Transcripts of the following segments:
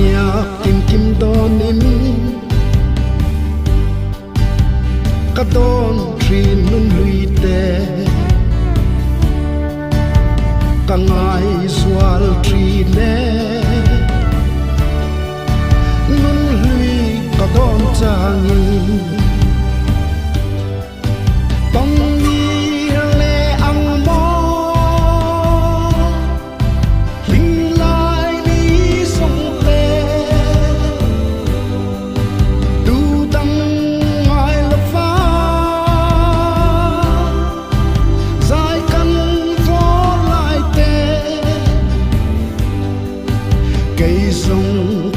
nia kim kim don in ka don trin nun lui te ka ngai sual tri ne nun lui ka don changi bang ni le ang mo ling lai ni song te du dang mai la fa zai kan fo lai te cây sông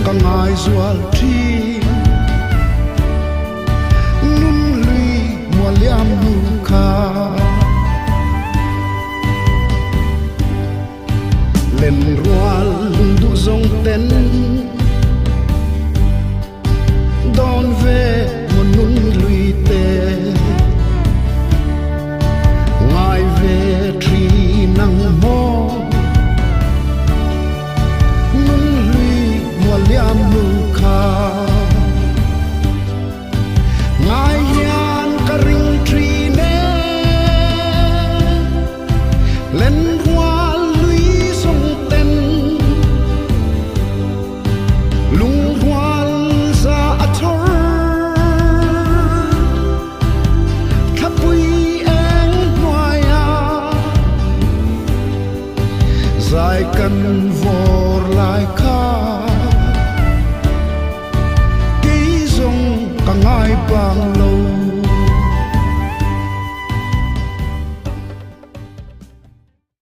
ka ngai sual tri nun lui mo liam nu kha len rual lung du